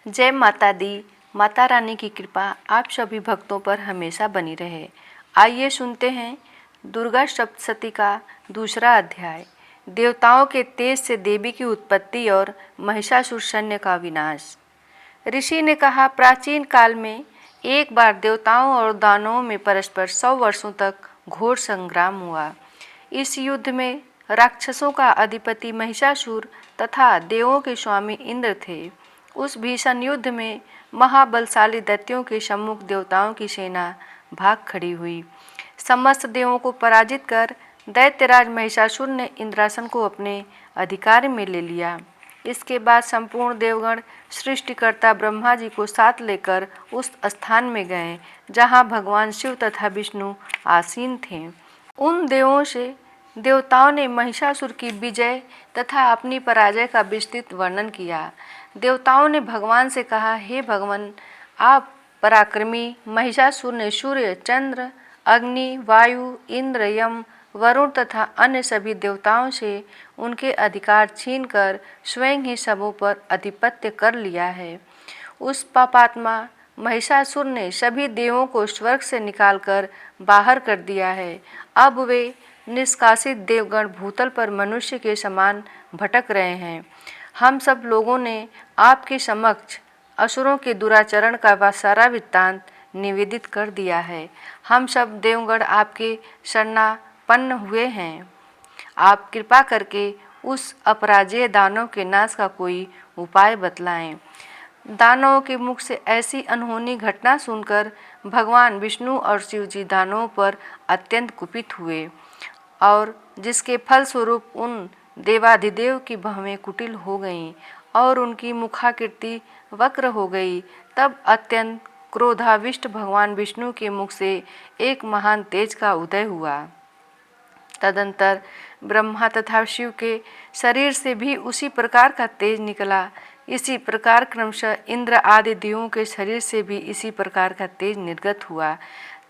जय माता दी। माता रानी की कृपा आप सभी भक्तों पर हमेशा बनी रहे। आइए सुनते हैं दुर्गा सप्तशती का दूसरा अध्याय, देवताओं के तेज से देवी की उत्पत्ति और महिषासुर सैन्य का विनाश। ऋषि ने कहा, प्राचीन काल में एक बार देवताओं और दानवों में परस्पर 100 वर्षों तक घोर संग्राम हुआ। इस युद्ध में राक्षसों का अधिपति महिषासुर तथा देवों के स्वामी इंद्र थे। उस भीषण युद्ध में महाबलशाली दैत्यों के सम्मुख देवताओं की सेना भाग खड़ी हुई। समस्त देवों को पराजित कर दैत्यराज महिषासुर ने इंद्रासन को अपने अधिकार में ले लिया। इसके बाद संपूर्ण देवगण सृष्टिकर्ता ब्रह्मा जी को साथ लेकर उस स्थान में गए जहाँ भगवान शिव तथा विष्णु आसीन थे। उन देवों से देवताओं ने महिषासुर की विजय तथा अपनी पराजय का विस्तृत वर्णन किया। देवताओं ने भगवान से कहा, हे भगवान, आप पराक्रमी महिषासुर ने सूर्य, चंद्र, अग्नि, वायु, इंद्र, यम, वरुण तथा अन्य सभी देवताओं से उनके अधिकार छीनकर स्वयं ही सबों पर आधिपत्य कर लिया है। उस पापात्मा महिषासुर ने सभी देवों को स्वर्ग से निकालकर बाहर कर दिया है। अब वे निष्कासित देवगण भूतल पर मनुष्य के समान भटक रहे हैं। हम सब लोगों ने आपके समक्ष असुरों के दुराचरण का सारा वृत्तांत निवेदित कर दिया है। हम सब देवगण आपके शरणापन्न हुए हैं। आप कृपा करके उस अपराजेय दानव के नाश का कोई उपाय बतलाएं। दानवों के मुख से ऐसी अनहोनी घटना सुनकर भगवान विष्णु और शिव जी दानवों पर अत्यंत कुपित हुए और जिसके फलस्वरूप उन देवाधिदेव की भवें कुटिल हो गईं और उनकी मुखाकृति वक्र हो गई। तब अत्यंत क्रोधाविष्ट भगवान विष्णु के मुख से एक महान तेज का उदय हुआ। तदंतर ब्रह्मा तथा शिव के शरीर से भी उसी प्रकार का तेज निकला। इसी प्रकार क्रमशः इंद्र आदि देवों के शरीर से भी इसी प्रकार का तेज निर्गत हुआ।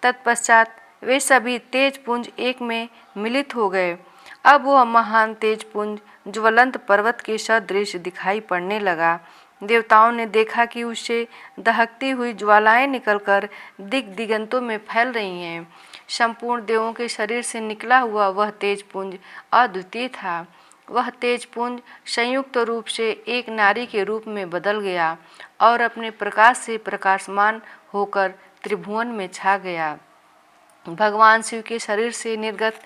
तत्पश्चात वे सभी तेज पुंज एक में मिलित हो गए। अब वह महान तेज पुंज ज्वलंत पर्वत के सदृश दिखाई पड़ने लगा। देवताओं ने देखा कि उससे दहकती हुई ज्वालाएं निकलकर दिग दिगंतों में फैल रही हैं। संपूर्ण देवों के शरीर से निकला हुआ वह तेज पुंज अद्वितीय था। वह तेज पुंज संयुक्त रूप से एक नारी के रूप में बदल गया और अपने प्रकाश से प्रकाशमान होकर त्रिभुवन में छा गया। भगवान शिव के शरीर से निर्गत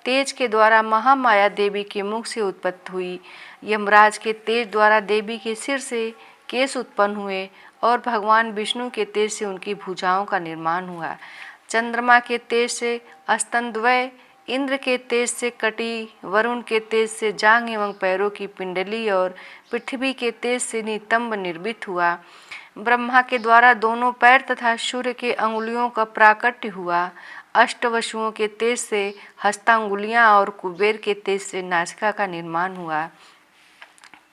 तेज के द्वारा महामाया देवी के मुख से उत्पत्ति हुई। यमराज के तेज द्वारा देवी के सिर से केश उत्पन्न हुए और भगवान विष्णु के तेज से उनकी भुजाओं का निर्माण हुआ। चंद्रमा के तेज से स्तनद्वय, इंद्र के तेज से कटी, वरुण के तेज से जांघ एवं पैरों की पिंडली और पृथ्वी के तेज से नितंब निर्मित हुआ। ब्रह्मा के द्वारा दोनों पैर तथा सूर्य के अंगुलियों का प्राकट्य हुआ। अष्टवसुओं के तेज से हस्तांगुलियां और कुबेर के तेज से नासिका का निर्माण हुआ।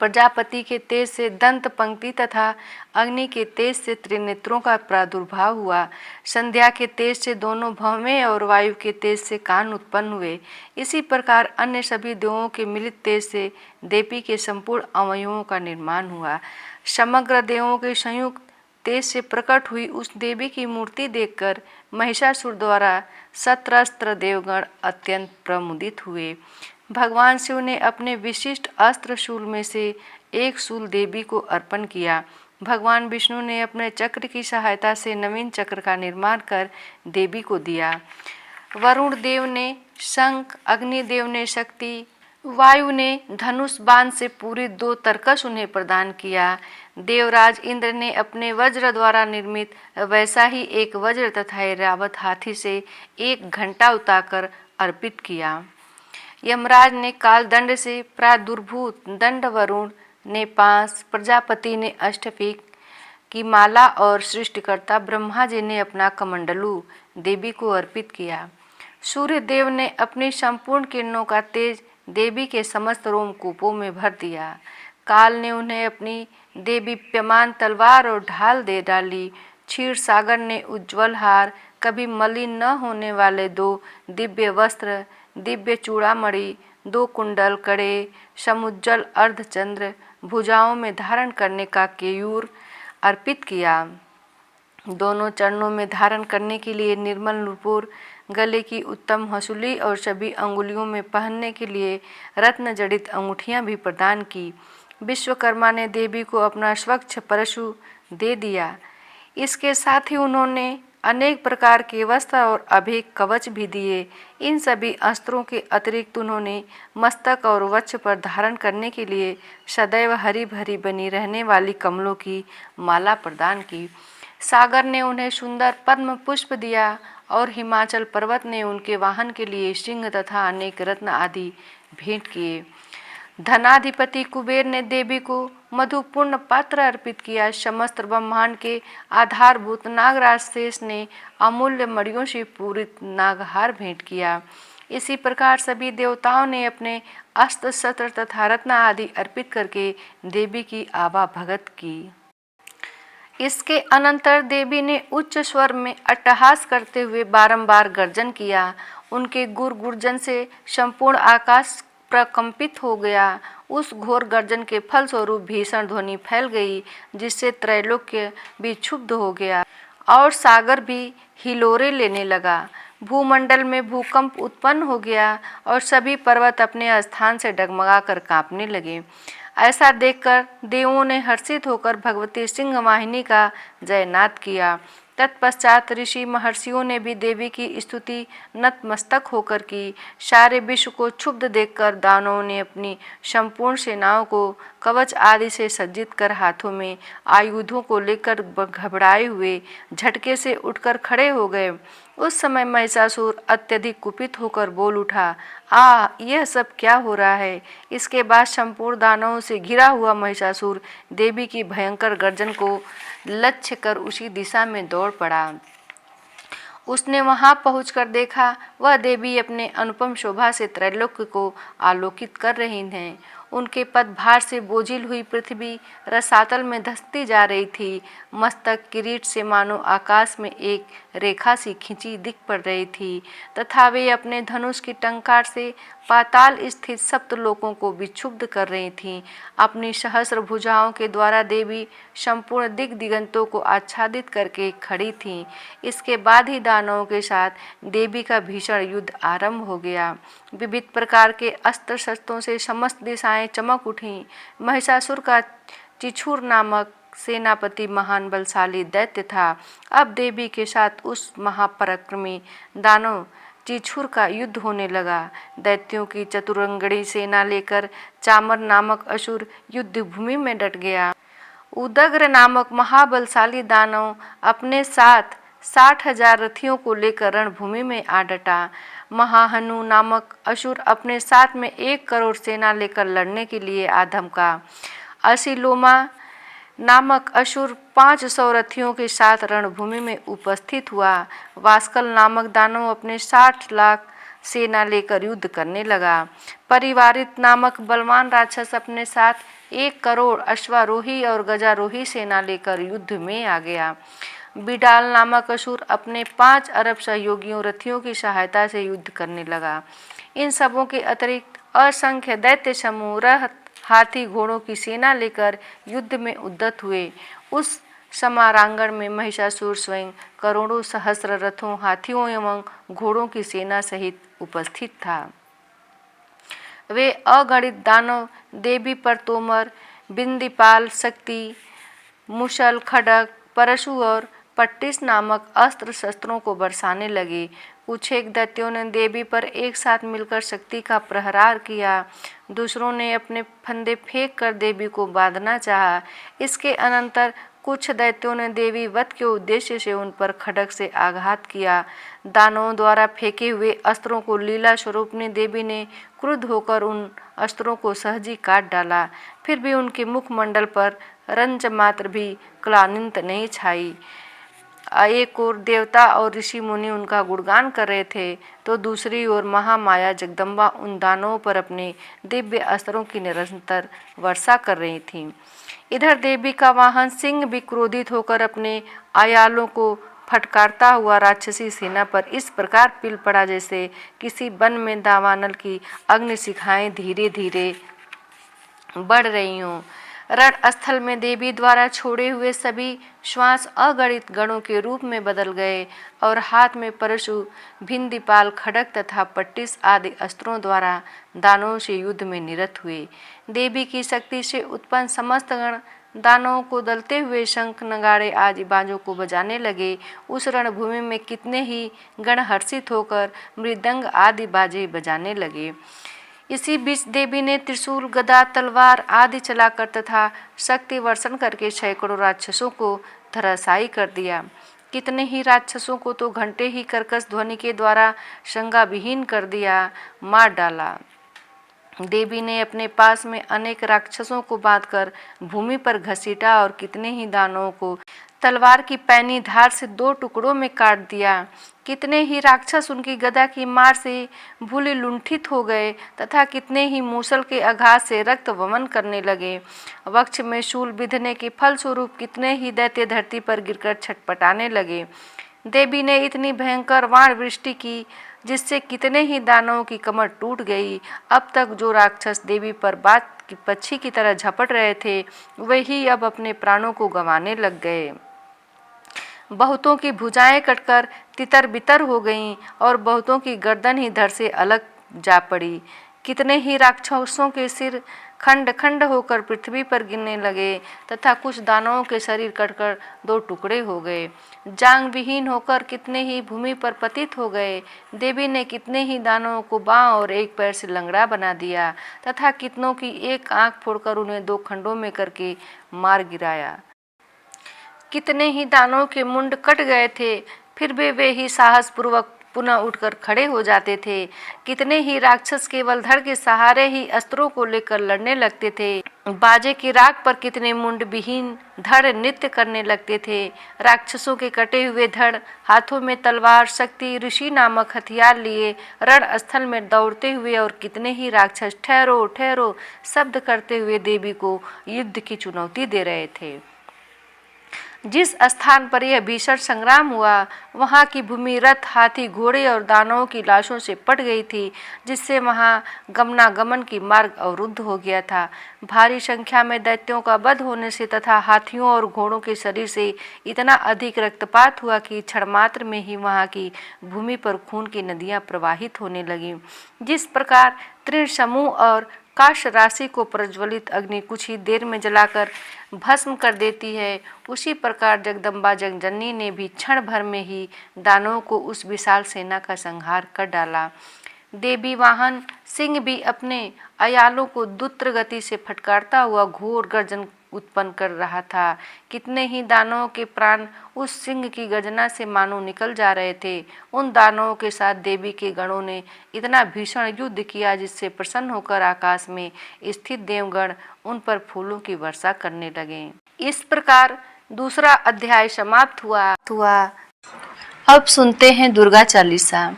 प्रजापति के तेज से दंत पंक्ति तथा अग्नि के तेज से त्रिनेत्रों का प्रादुर्भाव हुआ। संध्या के तेज से दोनों भौमें और वायु के तेज से कान उत्पन्न हुए। इसी प्रकार अन्य सभी देवों के मिलित तेज से देवी के संपूर्ण अवयवों का निर्माण हुआ। समग्र देवों के संयुक्त तेज से प्रकट हुई उस देवी की मूर्ति देखकर महिषासुर द्वारा शत्रस्त्र देवगण अत्यंत प्रमुदित हुए। भगवान शिव ने अपने विशिष्ट अस्त्र शूल में से एक शूल देवी को अर्पण किया। भगवान विष्णु ने अपने चक्र की सहायता से नवीन चक्र का निर्माण कर देवी को दिया। वरुण देव ने शंख, अग्निदेव ने शक्ति, वायु ने धनुष बाण से पूरी 2 तरकस उन्हें प्रदान किया। देवराज इंद्र ने अपने वज्र द्वारा निर्मित वैसा ही एक वज्र तथा ऐरावत हाथी से एक घंटा उतारकर अर्पित किया। यमराज ने कालदंड से प्रादुर्भूत दंड, वरुण ने 5, प्रजापति ने अष्टफिक की माला और सृष्टिकर्ता ब्रह्मा जी ने अपना कमंडलू देवी को अर्पित किया। सूर्य देव ने अपनी संपूर्ण किरणों का तेज देवी के समस्त रोमकूपों में भर दिया। काल ने उन्हें अपनी देदीप्यमान तलवार और ढाल दे डाली। क्षीर सागर ने उज्ज्वल हार, कभी मलिन न होने वाले 2 दिव्य वस्त्र, दिव्य चूड़ामणि, 2 कुंडल, कड़े, समुज्जल अर्धचंद्र, भुजाओं में धारण करने का केयूर अर्पित किया। दोनों चरणों में धारण करने के लिए निर्मल नूपुर, गले की उत्तम हसूली और सभी अंगुलियों में पहनने के लिए रत्न जड़ित अंगूठियां भी प्रदान की। विश्वकर्मा ने देवी को अपना स्वच्छ परशु दे दिया। इसके साथ ही उन्होंने अनेक प्रकार के वस्त्र और अभेद कवच भी दिए। इन सभी अस्त्रों के अतिरिक्त उन्होंने मस्तक और वक्ष पर धारण करने के लिए सदैव हरी भरी बनी रहने वाली कमलों की माला प्रदान की। सागर ने उन्हें सुंदर पद्म पुष्प दिया और हिमाचल पर्वत ने उनके वाहन के लिए सिंह तथा अनेक रत्न आदि भेंट किए। धनाधिपति कुबेर ने देवी को मधुपूर्ण पात्र अर्पित किया। समस्त ब्रह्मांड के आधारभूत नागराज शेष ने अमूल्य मणियों से पूरित नागहार भेंट किया। इसी प्रकार सभी देवताओं ने अपने अस्त्र शस्त्र तथा रत्न आदि अर्पित करके देवी की आवा भगत की। इसके अनंतर देवी ने उच्च स्वर में अट्टहास करते हुए बारंबार गर्जन किया। उनके गुर गुर्जन से संपूर्ण आकाश प्रकंपित हो गया। उस घोर गर्जन के फलस्वरूप भीषण ध्वनि फैल गई, जिससे त्रैलोक्य भी क्षुब्ध हो गया और सागर भी हिलोरे लेने लगा। भूमंडल में भूकंप उत्पन्न हो गया और सभी पर्वत अपने स्थान से डगमगाकर कांपने लगे। ऐसा देखकर देवों ने हर्षित होकर भगवती सिंहवाहिनी का जयनाद किया। तत्पश्चात ऋषि महर्षियों ने भी देवी की स्तुति नतमस्तक होकर की। सारे विश्व को क्षुब्ध देखकर दानवों ने अपनी संपूर्ण सेनाओं को कवच आदि से सज्जित कर हाथों में आयुधों को लेकर घबराए हुए झटके से उठकर खड़े हो गए। उस समय महिषासुर अत्यधिक कुपित होकर बोल उठा, यह सब क्या हो रहा है। इसके बाद संपूर्ण दानवों से घिरा हुआ महिषासुर देवी की भयंकर गर्जन को लक्ष्य कर उसी दिशा में दौड़ पड़ा। उसने वहां पहुंचकर देखा, वह देवी अपने अनुपम शोभा से त्रैलोक्य को आलोकित कर रही हैं। उनके पदभार से बोझिल हुई पृथ्वी रसातल में धंसती जा रही थी। मस्तक किरीट से मानो आकाश में एक रेखा सी खिंची दिख पड़ रही थी तथा वे अपने धनुष की टंकार से पाताल स्थित सप्त लोकों को विक्षुब्ध कर रही थीं। अपनी सहस्र भुजाओं के द्वारा देवी संपूर्ण दिग दिगंतों को आच्छादित करके खड़ी थीं। इसके बाद ही दानवों के साथ देवी का भीषण युद्ध आरंभ हो गया। विविध प्रकार के अस्त्र शस्त्रों से समस्त दिशाएं चमक उठीं। महिषासुर का चिछुर नामक सेनापति महान बलशाली दैत्य था। अब देवी के साथ उस महापराक्रमी दानव चिछुर का युद्ध होने लगा। दैत्यों की चतुरंगड़ी सेना लेकर चामर नामक असुर युद्ध भूमि में डट गया। उदग्र नामक महाबलशाली दानव अपने साथ 60,000 रथियों को लेकर रणभूमि में आ डटा। महाहनु नामक असुर अपने साथ में 1 करोड़ सेना लेकर लड़ने के लिए आ धमका। असिलोमा नामक असुर 500 रथियों के साथ रणभूमि में उपस्थित हुआ। वास्कल नामक दानव अपने 60 लाख सेना लेकर युद्ध करने लगा। परिवारित नामक बलवान राक्षस अपने साथ 1 करोड़ अश्वारोही और गजारोही सेना लेकर युद्ध में आ गया। बिडाल नामक असुर अपने 5 अरब सहयोगियों रथियों की सहायता से युद्ध करने लगा। इन सबों के अतिरिक्त असंख्य दैत्य समूह रथ, हाथी, घोड़ों की सेना लेकर युद्ध में उद्यत हुए। उस समारांगण में महिषासुर स्वयं करोड़ों सहस्र रथों, हाथियों एवं घोड़ों की सेना सहित उपस्थित था। वे अगणित दानव देवी पर तोमर, बिंदीपाल, शक्ति, मुसल, खड्ग, परशु और पट्टिस नामक अस्त्र शस्त्रों को बरसाने लगे। कुछ एक दैत्यों ने देवी पर एक साथ मिलकर शक्ति का प्रहार किया। दूसरों ने अपने फंदे फेंक कर देवी को बांधना चाहा। इसके अनंतर कुछ दैत्यों ने देवी वध के उद्देश्य से उन पर खड्ग से आघात किया। दानवों द्वारा फेंके हुए अस्त्रों को लीला स्वरूपनी देवी ने क्रुद्ध होकर उन अस्त्रों को सहजी काट डाला। फिर भी उनके मुखमंडल पर रंज मात्र भी क्लानित नहीं छाई। एक ओर देवता और ऋषि मुनि उनका गुणगान कर रहे थे, तो दूसरी ओर महामाया जगदम्बा उन दानवों पर अपने दिव्य अस्त्रों की निरंतर वर्षा कर रही थीं। इधर देवी का वाहन सिंह भी क्रोधित होकर अपने आयालों को फटकारता हुआ राक्षसी सेना पर इस प्रकार पिल पड़ा जैसे किसी वन में दावानल की अग्निशिखाएं धीरे धीरे बढ़ रही हों। रणस्थल में देवी द्वारा छोड़े हुए सभी श्वास अगणित गणों के रूप में बदल गए और हाथ में परशु, भिंदीपाल, खड्ग तथा पट्टिस आदि अस्त्रों द्वारा दानवों से युद्ध में निरत हुए। देवी की शक्ति से उत्पन्न समस्त गण दानवों को दलते हुए शंख, नगाड़े आदि बाजों को बजाने लगे। उस रणभूमि में कितने ही गण हर्षित होकर मृदंग आदि बाजे बजाने लगे। इसी बीच देवी ने त्रिशूल, गदा, तलवार आदि चलाकर तथा शक्ति वर्षण करके सैकड़ों राक्षसों को धराशायी कर दिया। कितने ही राक्षसों को तो घंटे ही कर्कश ध्वनि के द्वारा संज्ञा विहीन कर दिया, मार डाला। देवी ने अपने पास में अनेक राक्षसों को बांधकर भूमि पर घसीटा और कितने ही दानवों को तलवार की पैनी धार से 2 टुकड़ों में काट दिया। कितने ही राक्षस उनकी गदा की मार से भूले लुंठित हो गए तथा कितने ही मूसल के आघात से रक्त वमन करने लगे। वक्ष में शूल बिधने के फलस्वरूप कितने ही दैत्य धरती पर गिरकर छटपटाने लगे। देवी ने इतनी भयंकर वाण वृष्टि की जिससे कितने ही दानवों की कमर टूट गई। अब तक जो राक्षस देवी पर बात की पक्षी की तरह झपट रहे थे वही अब अपने प्राणों को गंवाने लग गए। बहुतों की भुजाएं कटकर तितर बितर हो गईं और बहुतों की गर्दन ही धड़ से अलग जा पड़ी। कितने ही राक्षसों के सिर खंड खंड होकर पृथ्वी पर गिरने लगे तथा कुछ दानवों के शरीर कटकर 2 टुकड़े हो गए। जांग विहीन होकर कितने ही भूमि पर पतित हो गए। देवी ने कितने ही दानवों को बाँह और एक पैर से लंगड़ा बना दिया तथा कितनों की एक आंख फोड़कर उन्हें 2 खंडों में करके मार गिराया। कितने ही दानवों के मुंड कट गए थे, फिर भी वे ही साहस पूर्वक पुनः उठकर खड़े हो जाते थे। कितने ही राक्षस केवल धड़ के सहारे ही अस्त्रों को लेकर लड़ने लगते थे। बाजे की राख पर कितने मुंड विहीन धड़ नृत्य करने लगते थे। राक्षसों के कटे हुए धड़ हाथों में तलवार, शक्ति, ऋषि नामक हथियार लिए रण स्थल में दौड़ते हुए और कितने ही राक्षस ठहरो ठहरो शब्द करते हुए देवी को युद्ध की चुनौती दे रहे थे। जिस स्थान पर यह भीषण संग्राम हुआ वहाँ की भूमि रथ, हाथी, घोड़े और दानवों की लाशों से पट गई थी, जिससे वहाँ गमनागमन की मार्ग अवरुद्ध हो गया था। भारी संख्या में दैत्यों का वध होने से तथा हाथियों और घोड़ों के शरीर से इतना अधिक रक्तपात हुआ कि क्षणमात्र में ही वहाँ की भूमि पर खून की नदियाँ प्रवाहित होने लगीं। जिस प्रकार तृण समूह और काश राशि को प्रज्वलित अग्नि कुछ ही देर में जलाकर भस्म कर देती है, उसी प्रकार जगदम्बा जगजननी ने भी क्षण भर में ही दानवों को उस विशाल सेना का संहार कर डाला। देवी वाहन सिंह भी अपने अयालों को द्रुत गति से फटकारता हुआ घोर गर्जन उत्पन्न कर रहा था। कितने ही दानवों के प्राण उस सिंह की गर्जना से मानो निकल जा रहे थे। उन दानवों के साथ देवी के गणों ने इतना भीषण युद्ध किया जिससे प्रसन्न होकर आकाश में स्थित देवगण उन पर फूलों की वर्षा करने लगे। इस प्रकार दूसरा अध्याय समाप्त हुआ। अब सुनते हैं दुर्गा चालीसा।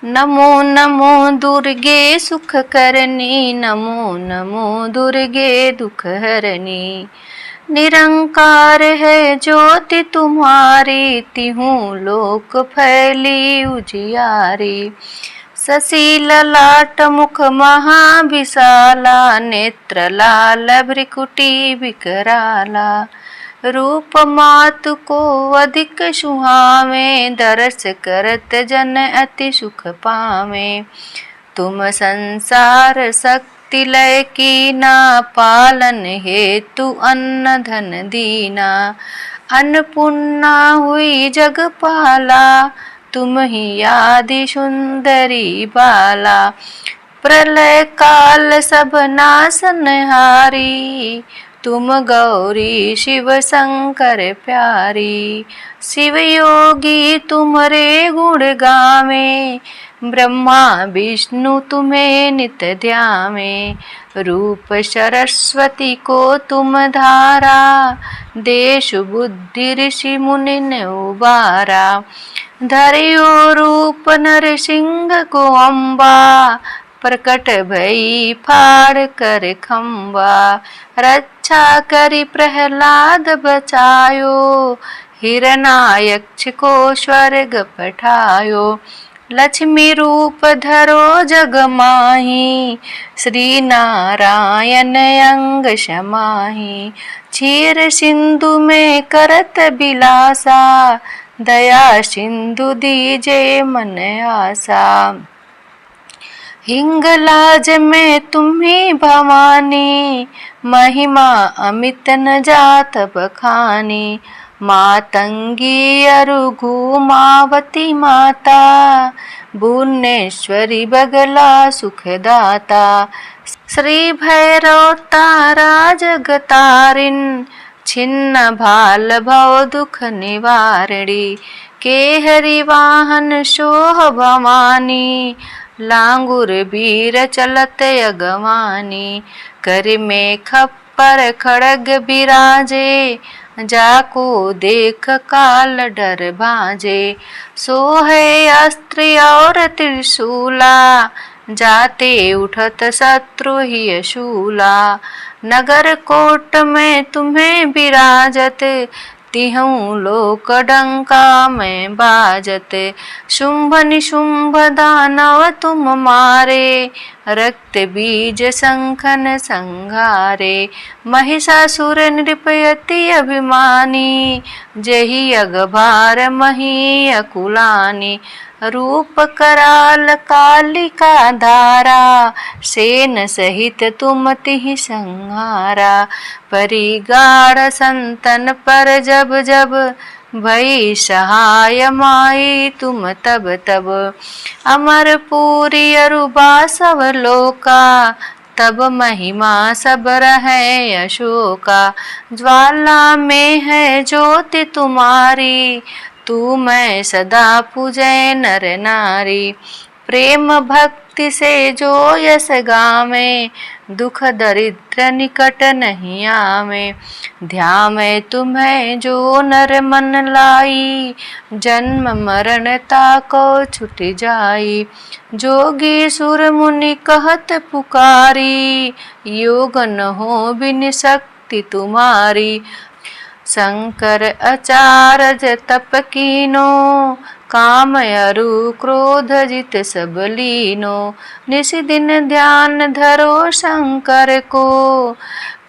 नमो नमो दुर्गे सुख करनी, नमो नमो दुर्गे दुख हरनी। निरंकार है ज्योति तुम्हारी, तिहूँ लोक फैली उजियारी। शशि ललाट मुख महाविशाला, नेत्र लाल भ्रिकुटी विकराला। रूप मात को अधिक सुहावे, दरस करत जन अति सुख पावे। तुम संसार शक्ति लय कीना, पालन हेतु अन्न धन दीना। अन्नपूर्णा हुई जगपाला, तुम ही आदि सुंदरी बाला। प्रलय काल सब नाशनहारी, तुम गौरी शिव शंकर प्यारी। शिव योगी तुम्हारे गुण गावे, ब्रह्मा विष्णु तुम्हें नित ध्यावे। रूप सरस्वती को तुम धारा, देश बुद्धि ऋषि मुनि ने उबारा। धरियो रूप नरसिंह को अम्बा, प्रकट भई फाड़ कर खम्बा। रक्षा करी प्रहलाद बचायो, हिरणायक्ष को स्वर्ग पठायो। लक्ष्मी रूप धरो जग माही, श्री नारायण अंग समाही। क्षीर सिंधु में करत बिलासा, दया सिंधु दीजे मन आसा। हिंगलाज में तुम्ही भवानी, महिमा अमित न जात बखानी। मातंगी अरुघु मावती माता, भुवनेश्वरी बगला सुखदाता। श्री भैरव तारा जगतारिन, छिन्न भाल भव दुख निवारिणी। केहरि वाहन शोह भवानी, लांगुर बीर चलत अगवानी। कर में खप्पर खड़ग बिराजे, जाको देख काल डर भाजे। सोहे अस्त्र और त्रिशूला, जाते उठत शत्रु ही शूला। नगर कोट में तुम्हें बिराजत, तिहूँ लोक डंका में बाजत। शुंभ निशुंभ दानव तुम मारे, रक्त बीज शंखन संघारे। महिषासुर नृपयति अभिमानी, जही अगभार मही अकुलानी। रूप कराल कालिका धारा, सेन सहित तुम तिहि संहारा। परिगाढ़ संतन पर जब जब, भई सहाय माई तुम तब तब। अमरपुरी अरुबा सब लोका, तब महिमा सब रहे अशोका। ज्वाला में है ज्योति तुम्हारी, तू मैं सदा पूजै नर नारी। प्रेम भक्ति से जो यस गावे, दुख दरिद्र निकट नहीं आवे। ध्यावे तुम्हें जो नर मन लाई, जन्म मरण ताको छुट जाई। जोगी सुर मुनि कहत पुकारी, योग न हो बिन शक्ति तुम्हारी। शंकर अचारज तप कीनो, काम अरु क्रोध जित सब लीनो। निस दिन ध्यान धरो शंकर को,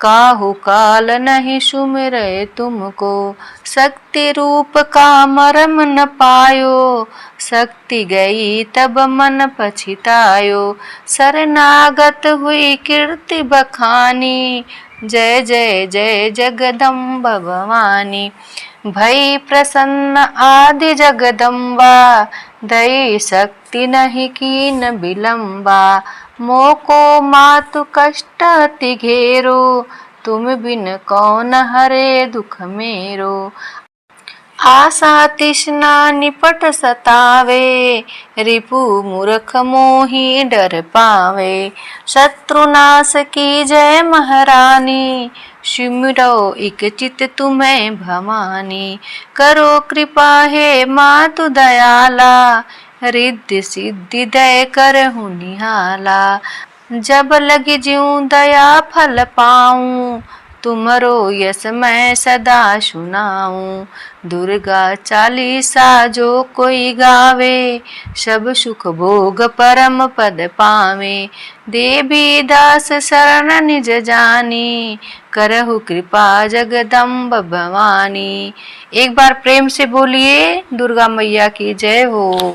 काहू काल नहीं सुमिरै तुमको। शक्ति रूप का मरम न पायो, शक्ति गई तब मन पछितायो। शरणागत हुई कीर्ति बखानी, जय जय जय जगदम्ब भवानी। भई प्रसन्न आदि जगदम्बा, दई शक्ति नहीं कीन विलंबा। मोको मातु कष्ट अति घेरो, तुम बिन कौन हरे दुख मेरो। आशा तृष्णा निपट सतावे, रिपु मूर्ख मोही डर पावे। शत्रुनाश की जय महारानी, सिमरो इक चित तुम्हें भवानी। करो कृपा हे मातु दयाला, रिद्धि सिद्धि दय करहु निहाला। जब लगी ज्यों दया फल पाऊं, तुमरो यस मैं सदा सुनाऊं। दुर्गा चालीसा जो कोई गावे, सब सुख भोग परम पद पावे। देवी दास शरण निज जानी, करहु कृपा जगदम्ब भवानी। एक बार प्रेम से बोलिए दुर्गा मैया की जय हो।